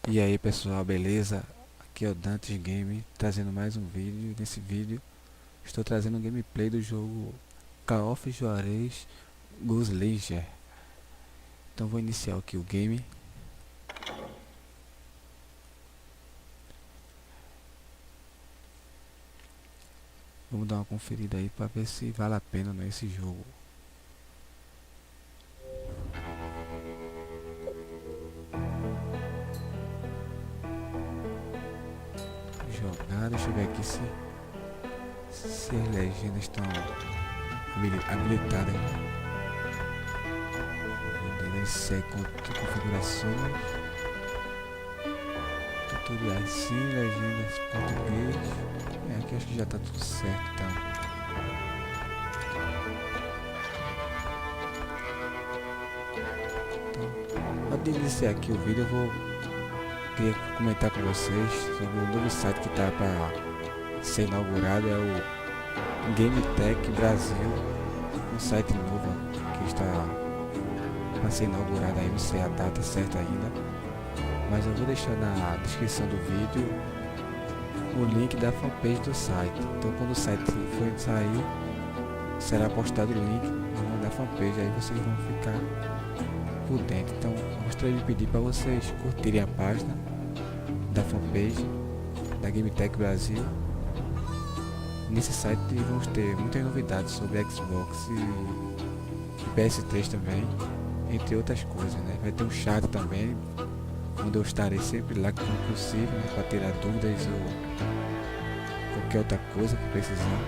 E aí pessoal, beleza? Aqui é o Dantes Game, trazendo mais um vídeo. Nesse vídeo estou trazendo um gameplay do jogo Call of Juarez Gunslinger. Então vou iniciar aqui o game. Vamos dar uma conferida aí para ver se vale a pena ou não esse jogo. Jogar, deixa eu ver aqui se as legendas estão habilitadas. Configurações, tutoriais sim, legendas português. Aqui acho que já está tudo certo, tá? Então, antes de iniciar aqui o vídeo, queria comentar com vocês sobre o novo site que está para ser inaugurado, é o GameTech Brasil, um site novo que está para ser inaugurado aí, não sei a data certa ainda, mas eu vou deixar na descrição do vídeo o link da fanpage do site. Então quando o site for sair, será postado o link da fanpage, aí vocês vão ficar por dentro. Então eu gostaria de pedir para vocês curtirem a página da fanpage da GameTech Brasil. Nesse site vamos ter muitas novidades sobre Xbox e PS3 também, entre outras coisas, né? Vai ter um chat também, onde eu estarei sempre lá quando possível, né, para tirar dúvidas ou qualquer outra coisa que precisar.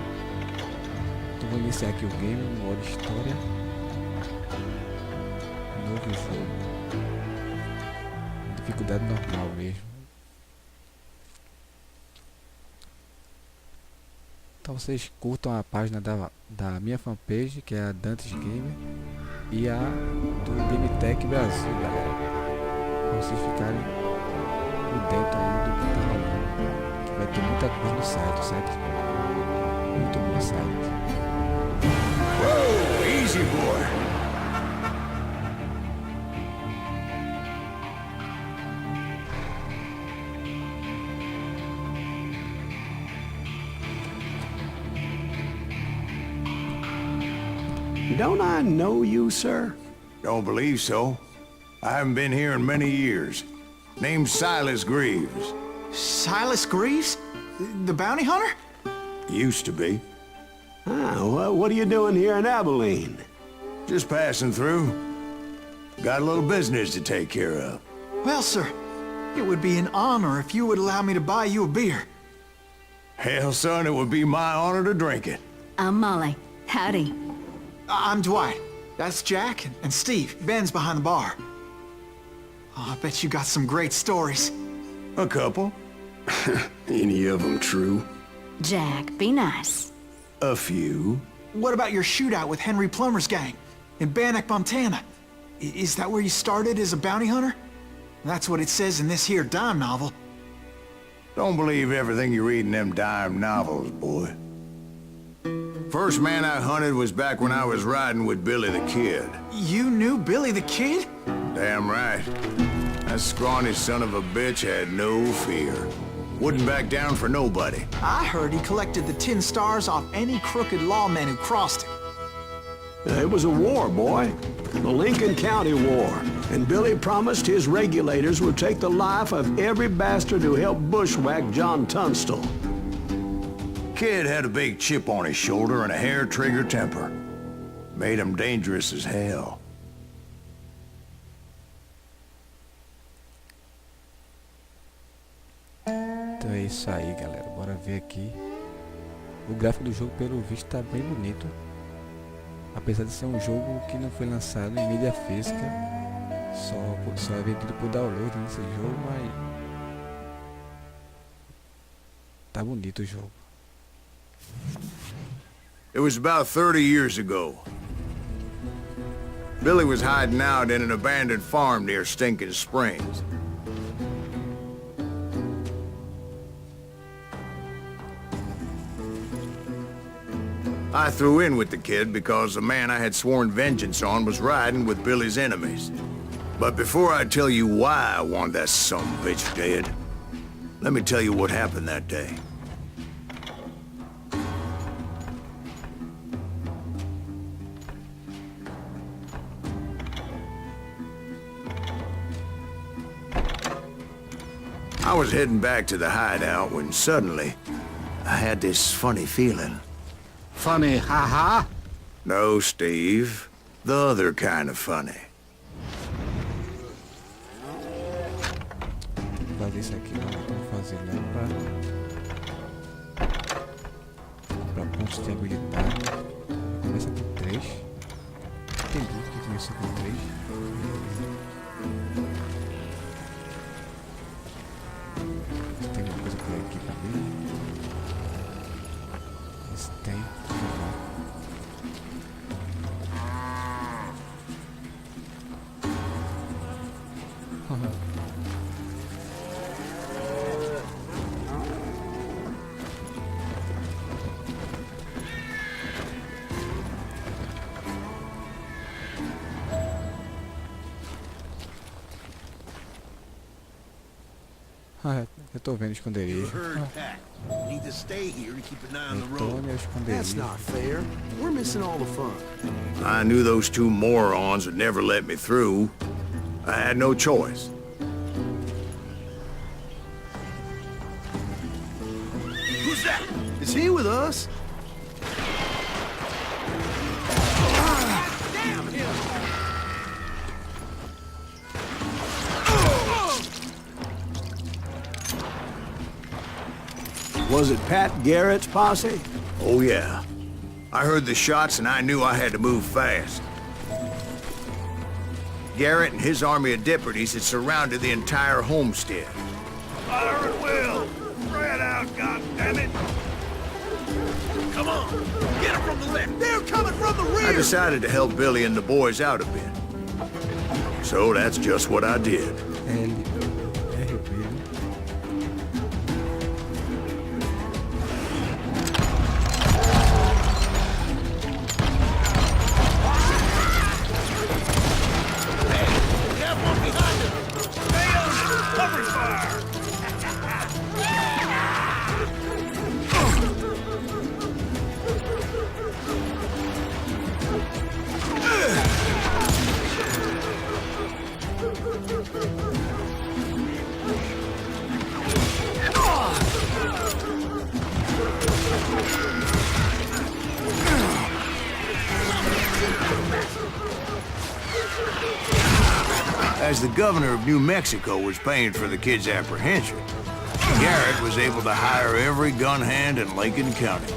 Então vou iniciar aqui o game, no modo história, novo jogo, dificuldade normal mesmo. Então vocês curtam a página da minha fanpage, que é a Dantes Gamer, e a do GameTech Brasil, galera, para vocês ficarem por dentro aí do que tá rolando, que vai ter muita coisa no site, certo? Muito bom site. Whoa, easy boy. Don't I know you, sir? Don't believe so. I haven't been here in many years. Name's Silas Greaves. Silas Greaves? The bounty hunter? Used to be. Ah, what are you doing here in Abilene? Just passing through. Got a little business to take care of. Well, sir, it would be an honor if you would allow me to buy you a beer. Hell, son, it would be my honor to drink it. I'm Molly. Howdy. I'm Dwight. That's Jack and Steve. Ben's behind the bar. Oh, I bet you got some great stories. A couple. Any of them true? Jack, be nice. A few. What about your shootout with Henry Plummer's gang in Bannock, Montana? Is that where you started as a bounty hunter? That's what it says in this here dime novel. Don't believe everything you read in them dime novels, boy. First man I hunted was back when I was riding with Billy the Kid. You knew Billy the Kid? Damn right. That scrawny son of a bitch had no fear. Wouldn't back down for nobody. I heard he collected the 10 stars off any crooked lawman who crossed him. It was a war, boy. The Lincoln County War. And Billy promised his regulators would take the life of every bastard who helped bushwhack John Tunstall. Kid had a big chip on his shoulder and a hair-trigger temper. Made him dangerous as hell. Então é isso aí, galera, bora ver aqui. O gráfico do jogo, pelo visto, tá bem bonito, apesar de ser um jogo que não foi lançado em mídia física, só é vendido por download nesse jogo, mas tá bonito o jogo. It was about 30 years ago. Billy was hiding out in an abandoned farm near Stinking Springs. I threw in with the kid because the man I had sworn vengeance on was riding with Billy's enemies. But before I tell you why I want that son of a bitch dead, let me tell you what happened that day. I was heading back to the hideout when suddenly I had this funny feeling. Funny, haha? No, Steve. The other kind of funny. Vou fazer isso aqui, vamos fazer lá pra pontos de habilidade. Começa com 3. Entendi que começa com 3. Tem alguma coisa por aqui pra ver? Mas tem, eu tô vendo esconderijo. Need to stay here to keep an eye on the road. Detone o That's esconderijo. not fair. We're missing all the fun. I knew those two morons would never let me through. I had no choice. Who's that? Is he with us? Damn him! Was it Pat Garrett's posse? Oh yeah. I heard the shots and I knew I had to move fast. Garrett and his army of deputies had surrounded the entire homestead. Fire at will! Spread out, goddammit! Come on! Get them from the left! They're coming from the rear! I decided to help Billy and the boys out a bit. So that's just what I did. L, R, B. We have one behind us! Stay on it! Cover fire! As the governor of New Mexico was paying for the kid's apprehension, Garrett was able to hire every gun hand in Lincoln County.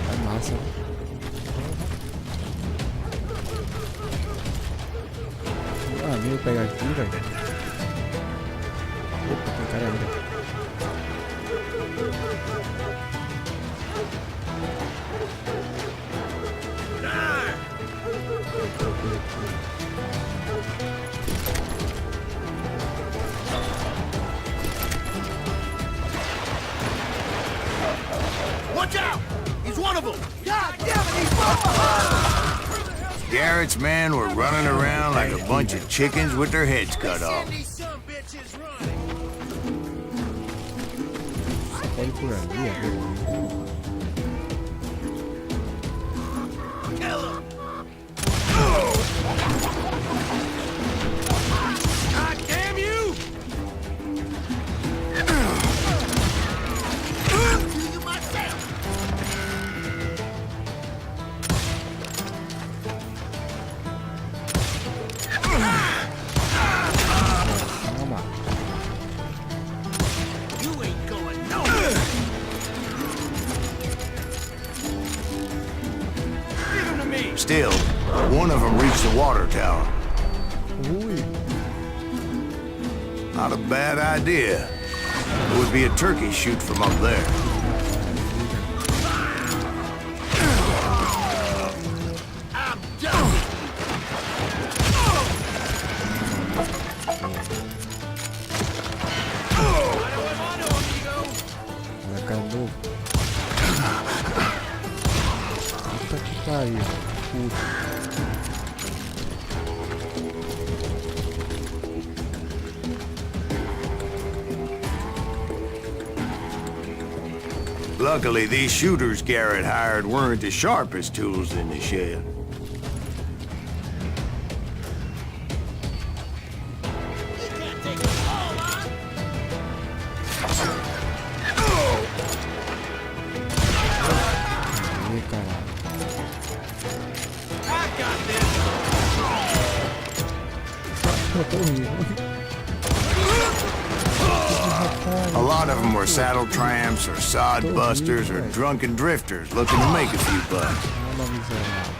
É massa. Ah, nem vou pegar aqui, velho. Opa, tem cara ainda. Watch out! He's one of them! God damn it, he's from behind! Garrett's men were running around like a bunch of chickens with their heads cut off. These some bitches running! Pode por ali, ó. Kill him! God damn you! You myself! Calma. You ain't going nowhere! Give him to me! Still, one of them reached the water tower. Ui. Not a bad idea. It would be a turkey shoot from up there. I'm done! pariu. Puta. Luckily, these shooters Garrett hired weren't the sharpest tools in the shed. Ih, caralho. A lot of them were saddle tramps or sod busters or drunken drifters looking to make a few bucks. Olha miserável.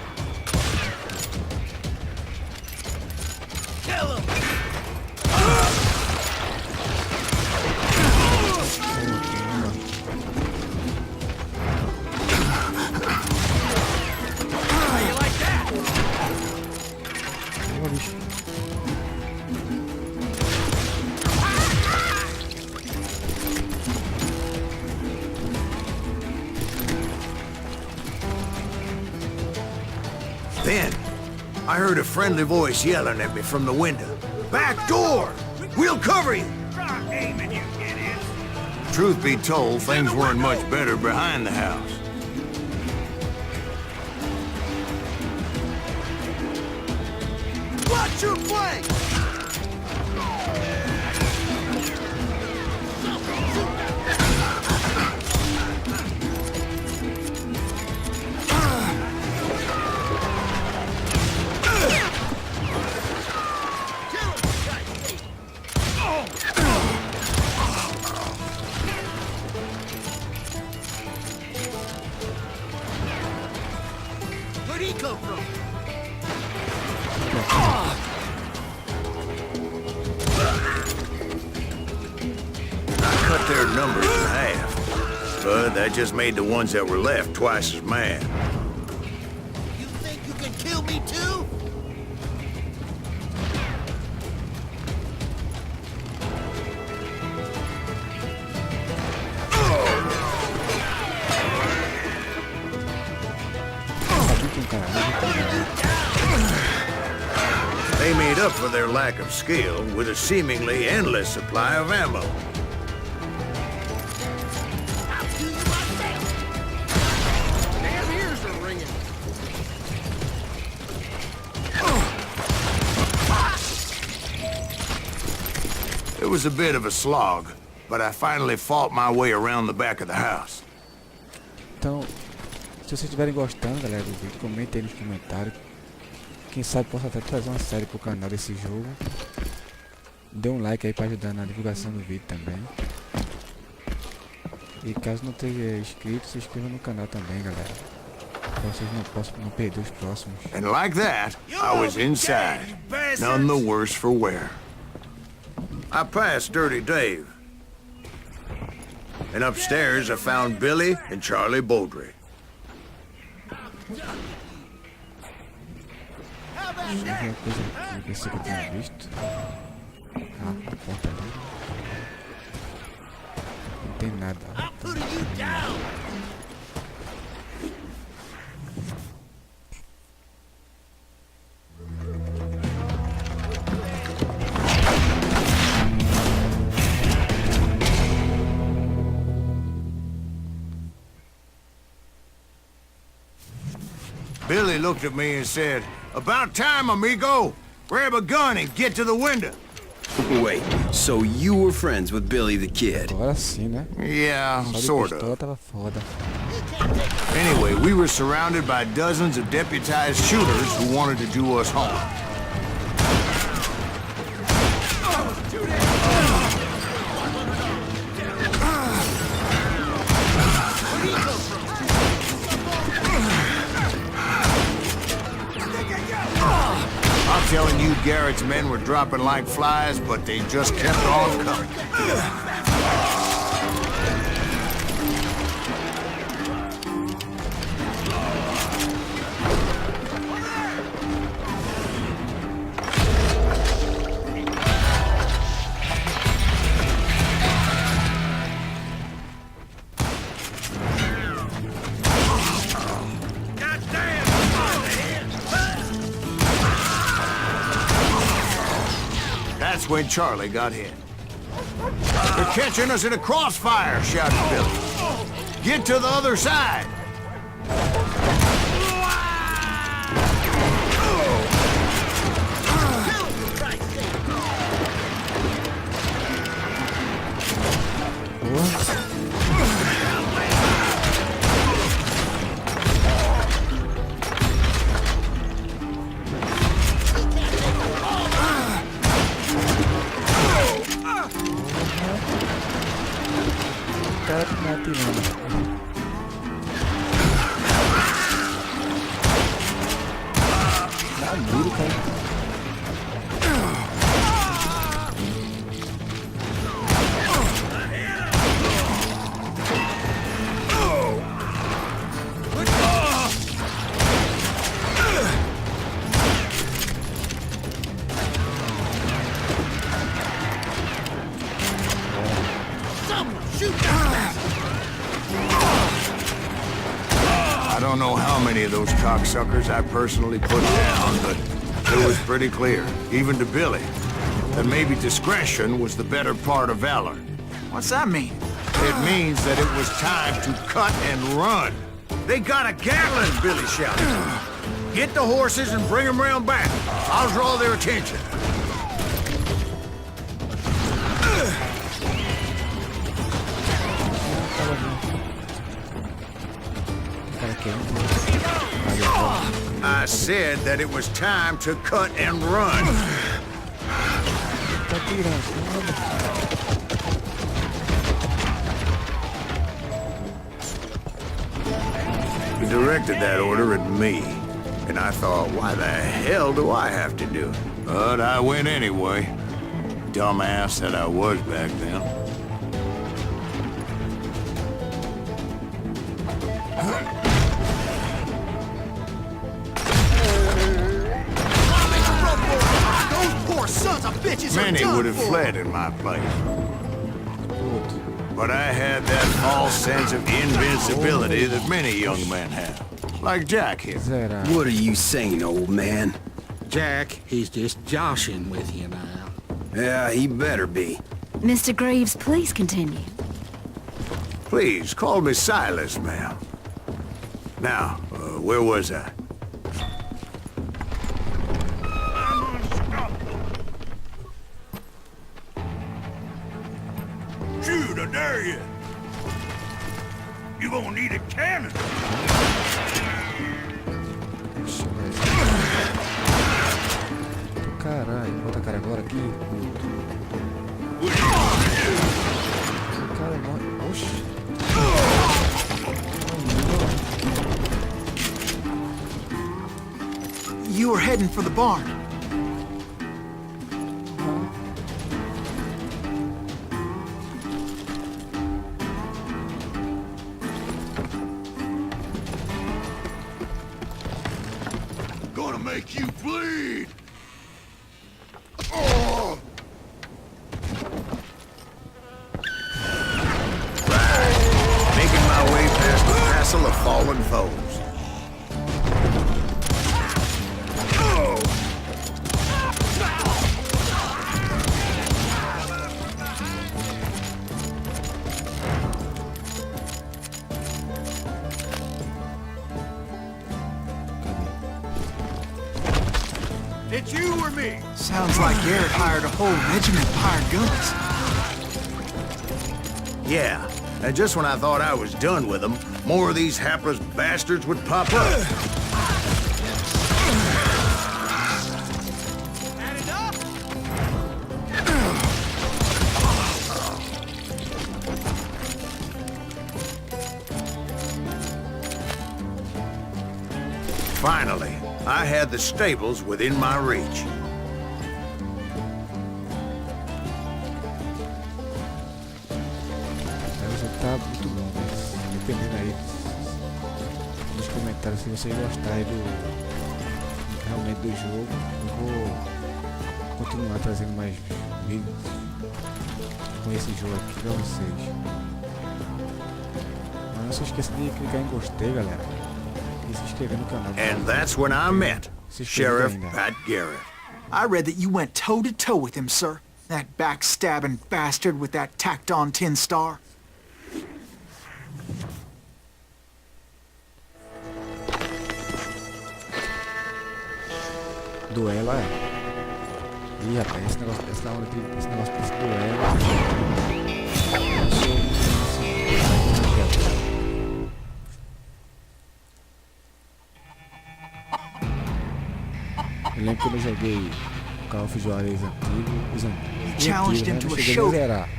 Then, I heard a friendly voice yelling at me from the window. Back door! We'll cover you! Try aiming, you idiot. Truth be told, things weren't much better behind the house. Watch your flank! Where'd he come from? I cut their numbers in half, but that just made the ones that were left twice as mad. You think you can kill me too? They made up for their lack of skill with a seemingly endless supply of ammo. Damn ears are ringing. It was a bit of a slog, but I finally fought my way around the back of the house. Então, se vocês estiverem gostando, galera, do vídeo, comentem aí nos comentários. Quem sabe posso até trazer uma série pro canal desse jogo. Dê um like aí para ajudar na divulgação do vídeo também. E caso não esteja inscrito, se inscreva no canal também, galera. Para vocês não perder os próximos. And like that, I was inside, none the worse for wear. I passed Dirty Dave. And upstairs I found Billy and Charlie Beaudry. Deixa eu ver uma coisa aqui, pensei que eu tinha visto. Ah, a porta ali. Não tem nada. Billy looked at me and said, "About time, amigo. Grab a gun and get to the window." Wait, so you were friends with Billy the Kid? Agora sim, né? Yeah, Só de sort pistola of. tava foda. Anyway, we were surrounded by dozens of deputized shooters who wanted to do us harm. I'm telling you, Garrett's men were dropping like flies, but they just kept on coming. Goddamn! that's when Charlie got hit. They're catching us in a crossfire, shouted Billy. Get to the other side. Cara que mata mano. Dá duro, cara. I don't know how many of those cocksuckers I personally put down, but it was pretty clear, even to Billy, that maybe discretion was the better part of valor. What's that mean? It means that it was time to cut and run. They got a Gatling, Billy shouted. Get the horses and bring them round back. I'll draw their attention. I said that it was time to cut and run. He directed that order at me, and I thought, why the hell do I have to do it? But I went anyway. Dumbass that I was back then. Many would have fled in my place. But I had that false sense of invincibility that many young men have. Like Jack here. What are you saying, old man? Jack, he's just joshing with you now. Yeah, he better be. Mr. Greaves, please continue. Please, call me Silas, ma'am. Now, where was I? Shoot, I dare you. You gonna need a cannon. Caralho, bota a cara agora aqui. Cara, oxi. You were heading for the barn. Gonna make you bleed. Making my way past the castle of fallen foes. It's you or me. Sounds like Garrett hired a whole regiment of hired guns. Yeah, and just when I thought I was done with them, more of these hapless bastards would pop up. Finally, I had the stables within my reach. O jogo tá muito bom, mas dependendo aí dos comentários, se vocês gostarem realmente do jogo, eu vou continuar trazendo mais vídeos com esse jogo aqui pra vocês. Mas não se esqueça de clicar em gostei, galera. Se inscrever no canal. And that's when I met Sheriff Pat Garrett. I read that you went toe-to-toe with him, sir. That backstabbing bastard with that tacked-on tin star. Duelo é. Ih, rapaz, esse negócio desse duelo. Eu lembro quando eu joguei Call of Juarez antigo, Challenged him to a cheguei a show. zerar.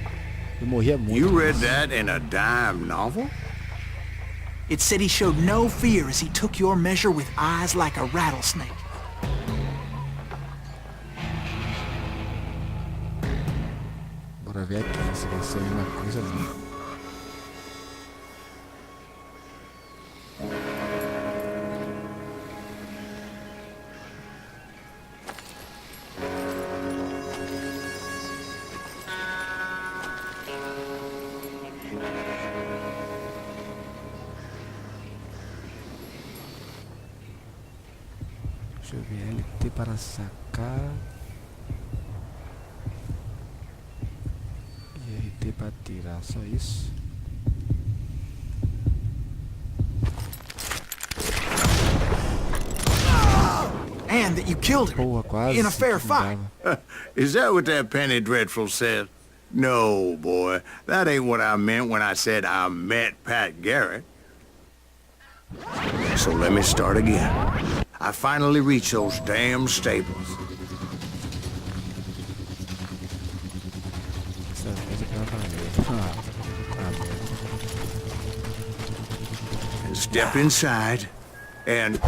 Eu morria muito. You read that in a dime novel? It said he showed no fear as he took your measure with eyes like a rattlesnake. Bora ver aqui se vai ser a mesma coisa ali. Deixa eu ver, LT para sacar e RT para tirar, só isso. And that you killed him Porra, quase. in a fair fight. Is that what that Penny Dreadful said? No, boy. That ain't what I meant when I said I met Pat Garrett. So let me start again. I finally reached those damn stables. Essa coisa que ela vai ver. Stepped inside, and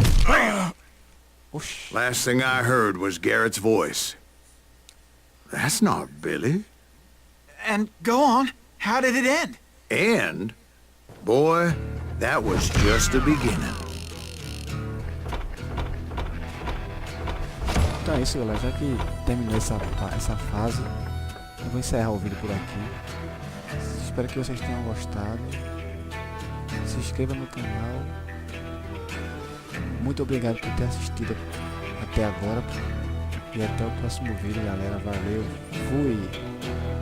Oxi. last thing I heard was Garrett's voice. That's not Billy. And go on. How did it end? And, boy, that was just the beginning. Então é isso, galera. Já que terminou essa fase, eu vou encerrar o vídeo por aqui. Espero que vocês tenham gostado. Se inscreva no canal. Muito obrigado por ter assistido até agora. E até o próximo vídeo, galera. Valeu. Fui.